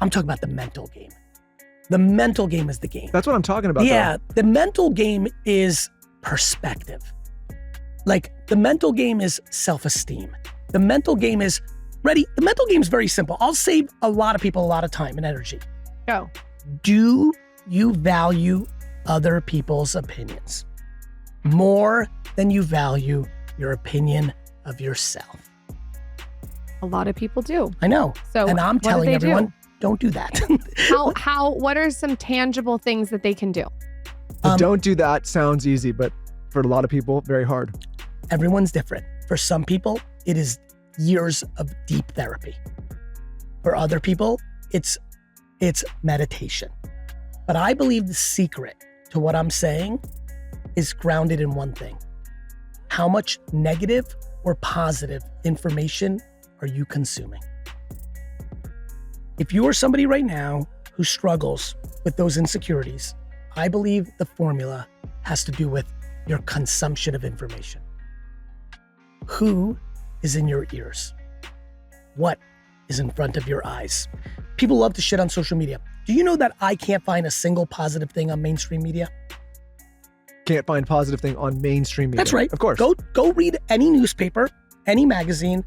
I'm talking about the mental game. The mental game is the game. That's what I'm talking about. Yeah, the mental game is perspective. Like the mental game is self-esteem. The mental game is ready. The mental game is very simple. I'll save a lot of people a lot of time and energy. Go. Do you value other people's opinions more than you value your opinion of yourself? A lot of people do. I know. So and I'm what do telling they everyone, do? don't do that. What are some tangible things that they can do? Don't do that sounds easy, but for a lot of people, very hard. Everyone's different. For some people, it is years of deep therapy. For other people, it's meditation. But I believe the secret to what I'm saying is grounded in one thing. How much negative or positive information are you consuming? If you are somebody right now who struggles with those insecurities, I believe the formula has to do with your consumption of information. Who is in your ears? What is in front of your eyes? People love to shit on social media. Do you know that I can't find a single positive thing on mainstream media? Can't find positive thing on mainstream media. That's right. Of course. Go read any newspaper, any magazine,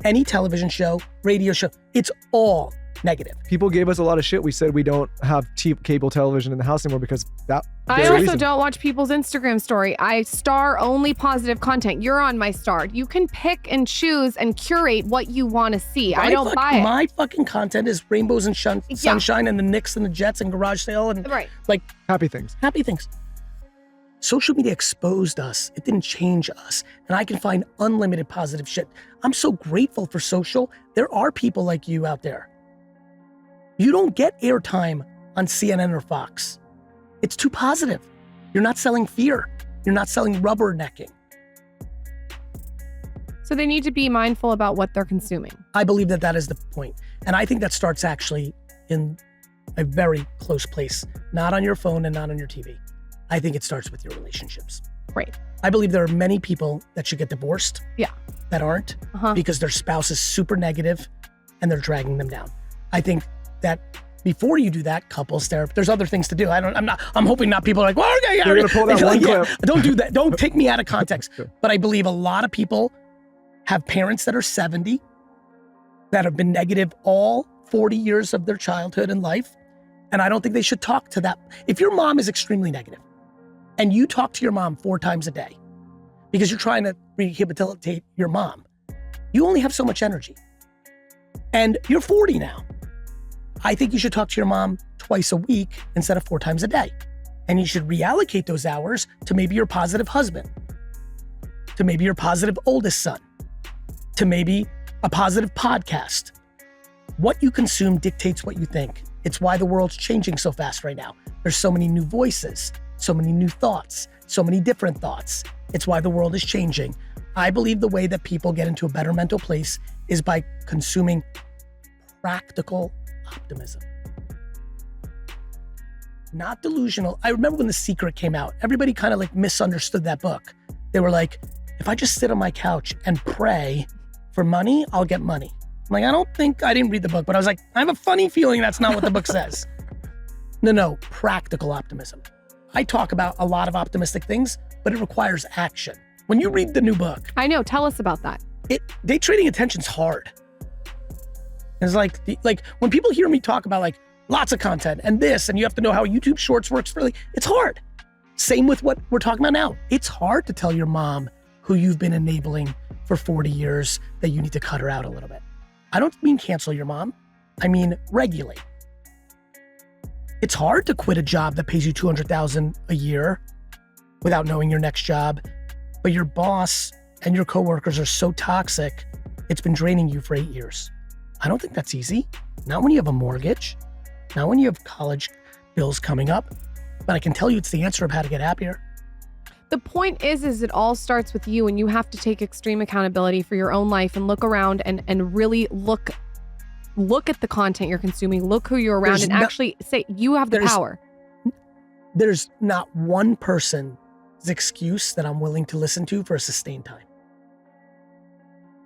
any television show, radio show. It's all negative. People gave us a lot of shit. We said we don't have cable television in the house anymore because that. I also don't watch people's Instagram story. I star only positive content. You're on my star. You can pick and choose and curate what you want to see. I don't buy it. My fucking content is rainbows and sunshine and the Knicks and the Jets and garage sale and like happy things. Happy things. Social media exposed us. It didn't change us. And I can find unlimited positive shit. I'm so grateful for social. There are people like you out there. You don't get airtime on CNN or Fox. It's too positive. You're not selling fear. You're not selling rubbernecking. So they need to be mindful about what they're consuming. I believe that that is the point. And I think that starts actually in a very close place, not on your phone and not on your TV. I think it starts with your relationships. Right. I believe there are many people that should get divorced. Yeah. That aren't because their spouse is super negative and they're dragging them down. I think that before you do that, couples therapy, there's other things to do. I'm hoping not people are like, well, okay, yeah. You're going to pull that one clip. Don't do that. Don't take me out of context. But I believe a lot of people have parents that are 70 that have been negative all 40 years of their childhood and life. And I don't think they should talk to that. If your mom is extremely negative and you talk to your mom 4 times a day because you're trying to rehabilitate your mom, you only have so much energy. And you're 40 now. I think you should talk to your mom twice a week instead of 4 times a day. And you should reallocate those hours to maybe your positive husband, to maybe your positive oldest son, to maybe a positive podcast. What you consume dictates what you think. It's why the world's changing so fast right now. There's so many new voices, so many new thoughts, so many different thoughts. It's why the world is changing. I believe the way that people get into a better mental place is by consuming practical optimism. Not delusional. I remember when The Secret came out, everybody kind of like misunderstood that book. They were like, if I just sit on my couch and pray for money, I'll get money. I'm like, I didn't read the book, but I was like, I have a funny feeling that's not what the book says. No, practical optimism. I talk about a lot of optimistic things, but it requires action. When you read the new book. I know, tell us about that. Day trading attention's hard. It's like when people hear me talk about like lots of content and this, and you have to know how YouTube Shorts works it's hard. Same with what we're talking about now. It's hard to tell your mom who you've been enabling for 40 years that you need to cut her out a little bit. I don't mean cancel your mom. I mean regulate. It's hard to quit a job that pays you $200,000 a year without knowing your next job, but your boss and your coworkers are so toxic, it's been draining you for 8 years. I don't think that's easy. Not when you have a mortgage, not when you have college bills coming up, but I can tell you it's the answer of how to get happier. The point is it all starts with you, and you have to take extreme accountability for your own life and look around and really look at the content you're consuming, look who you're around, actually say you have the power. There's not one person's excuse that I'm willing to listen to for a sustained time.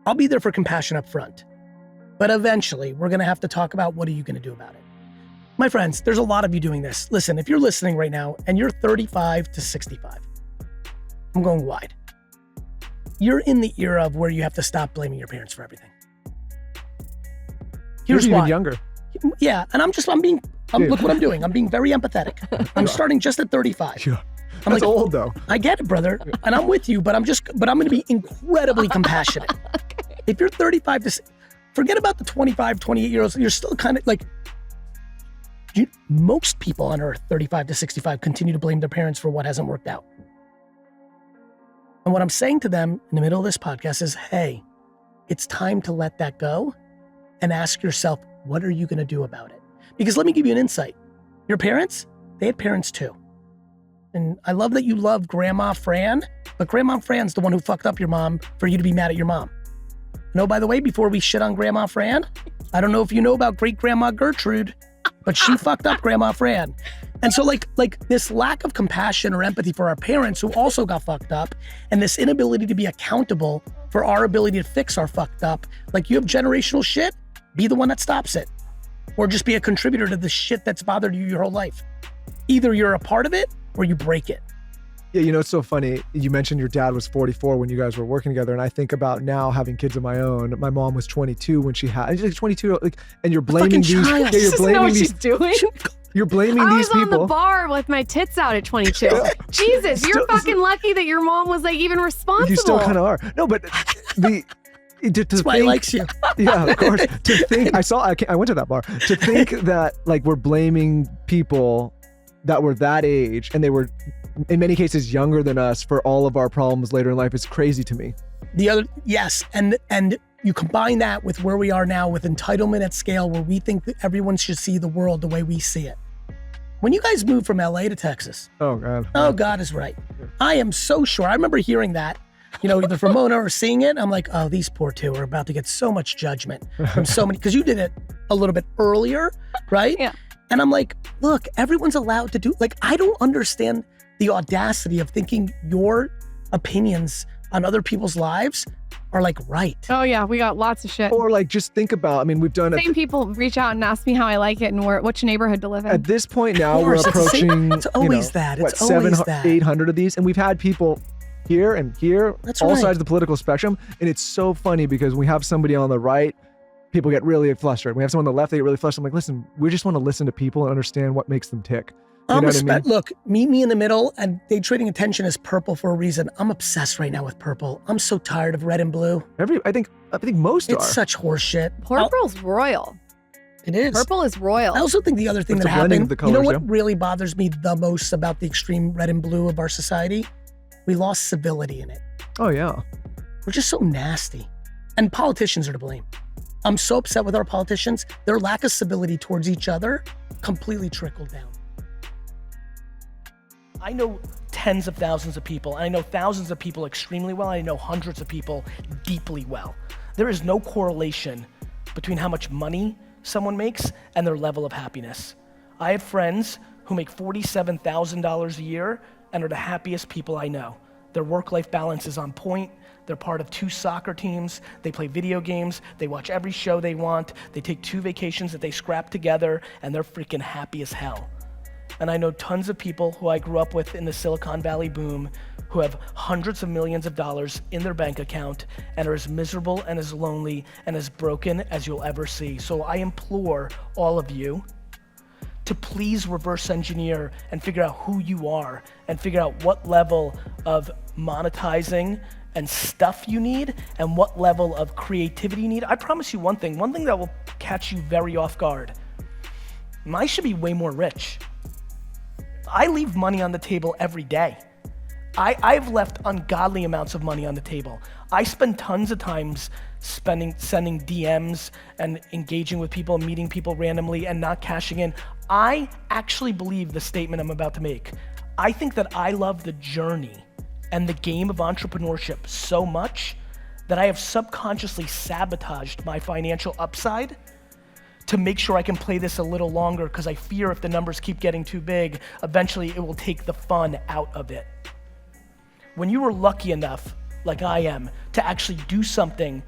I'll be there for compassion up front. But eventually, we're going to have to talk about what are you going to do about it. My friends, there's a lot of you doing this. Listen, if you're listening right now and you're 35 to 65, I'm going wide. You're in the era of where you have to stop blaming your parents for everything. Here's You're why. even younger. Yeah, and look what I'm doing. I'm being very empathetic. I'm starting just at 35. Yeah. I'm That's like, old though. I get it, brother. And I'm with you, but I'm going to be incredibly compassionate. If you're 35 to, forget about the 25, 28-year-olds. You're still kind of like, most people on earth, 35 to 65, continue to blame their parents for what hasn't worked out. And what I'm saying to them in the middle of this podcast is, hey, it's time to let that go and ask yourself, what are you going to do about it? Because let me give you an insight. Your parents, they had parents too. And I love that you love Grandma Fran, but Grandma Fran's the one who fucked up your mom for you to be mad at your mom. No, by the way, before we shit on Grandma Fran, I don't know if you know about great Grandma Gertrude, but she fucked up Grandma Fran. And so like this lack of compassion or empathy for our parents who also got fucked up, and this inability to be accountable for our ability to fix our fucked up, like you have generational shit, be the one that stops it. Or just be a contributor to the shit that's bothered you your whole life. Either you're a part of it or you break it. Yeah, it's so funny. You mentioned your dad was 44 when you guys were working together, and I think about now having kids of my own. My mom was 22 when she had, she's like 22, and you're blaming these. child. Yeah, you're She doesn't know blaming what these. she's doing. You're blaming I these was on the people. bar with my tits out at 22. Jesus, you're fucking lucky that your mom was like even responsible. You still kind of are. No, but That's why he likes you. Yeah, of course. To think, I went to that bar. To think that like we're blaming people that were that age and they were in many cases younger than us for all of our problems later in life is crazy to me. Yes, and you combine that with where we are now with entitlement at scale, where we think that everyone should see the world the way we see it. When you guys moved from LA to Texas, Oh God. oh, God is right. I am so sure. I remember hearing that, either from Mona or seeing it. I'm like, oh, these poor two are about to get so much judgment from so many, because you did it a little bit earlier, right? Yeah. And I'm like, look, everyone's allowed to do, I don't understand the audacity of thinking your opinions on other people's lives are right. Oh yeah, we got lots of shit. Or just think about, we've done it. Same people reach out and ask me how I like it and which neighborhood to live in. At this point now, we're course, approaching, it's always that. It's always 700, that. 800 of these. And we've had people here and here, That's all right. sides of the political spectrum. And it's so funny because we have somebody on the right, people get really flustered. We have someone on the left, they get really flustered. I'm like, listen, we just want to listen to people and understand what makes them tick. You know what I mean? Look, meet me in the middle, and day trading attention is purple for a reason. I'm obsessed right now with purple. I'm so tired of red and blue. I think most It's are. such horseshit. Purple's royal. It is. Purple is royal. I also think the other thing It's that a blending of happened, the you know colors, what really bothers me the most about the extreme red and blue of our society? We lost civility in it. Oh yeah. We're just so nasty. And politicians are to blame. I'm so upset with our politicians. Their lack of civility towards each other completely trickled down. I know tens of thousands of people. I know thousands of people extremely well. I know hundreds of people deeply well. There is no correlation between how much money someone makes and their level of happiness. I have friends who make $47,000 a year and are the happiest people I know. Their work-life balance is on point. They're part of 2 soccer teams. They play video games. They watch every show they want. They take 2 vacations that they scrap together, and they're freaking happy as hell. And I know tons of people who I grew up with in the Silicon Valley boom who have hundreds of millions of dollars in their bank account and are as miserable and as lonely and as broken as you'll ever see. So I implore all of you to please reverse engineer and figure out who you are and figure out what level of monetizing and stuff you need and what level of creativity you need. I promise you one thing that will catch you very off guard. I should be way more rich. I leave money on the table every day. I've left ungodly amounts of money on the table. I spend tons of times sending DMs and engaging with people, meeting people randomly and not cashing in. I actually believe the statement I'm about to make. I think that I love the journey and the game of entrepreneurship so much that I have subconsciously sabotaged my financial upside to make sure I can play this a little longer, because I fear if the numbers keep getting too big, eventually it will take the fun out of it. When you are lucky enough, like I am, to actually do something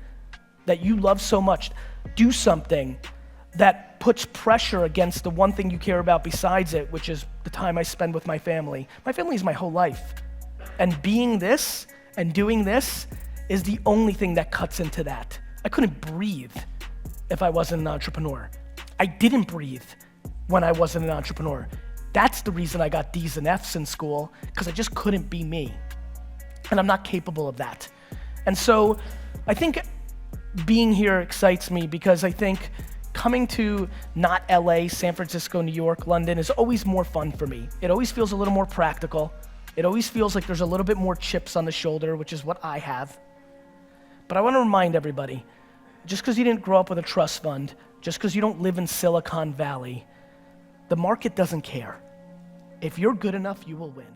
that you love so much, do something that puts pressure against the one thing you care about besides it, which is the time I spend with my family. My family is my whole life. And being this and doing this is the only thing that cuts into that. I couldn't breathe if I wasn't an entrepreneur. I didn't breathe when I wasn't an entrepreneur. That's the reason I got D's and F's in school, because I just couldn't be me. And I'm not capable of that. And so I think being here excites me, because I think coming to not LA, San Francisco, New York, London is always more fun for me. It always feels a little more practical. It always feels like there's a little bit more chips on the shoulder, which is what I have. But I want to remind everybody, just because you didn't grow up with a trust fund, just because you don't live in Silicon Valley, the market doesn't care. If you're good enough, you will win.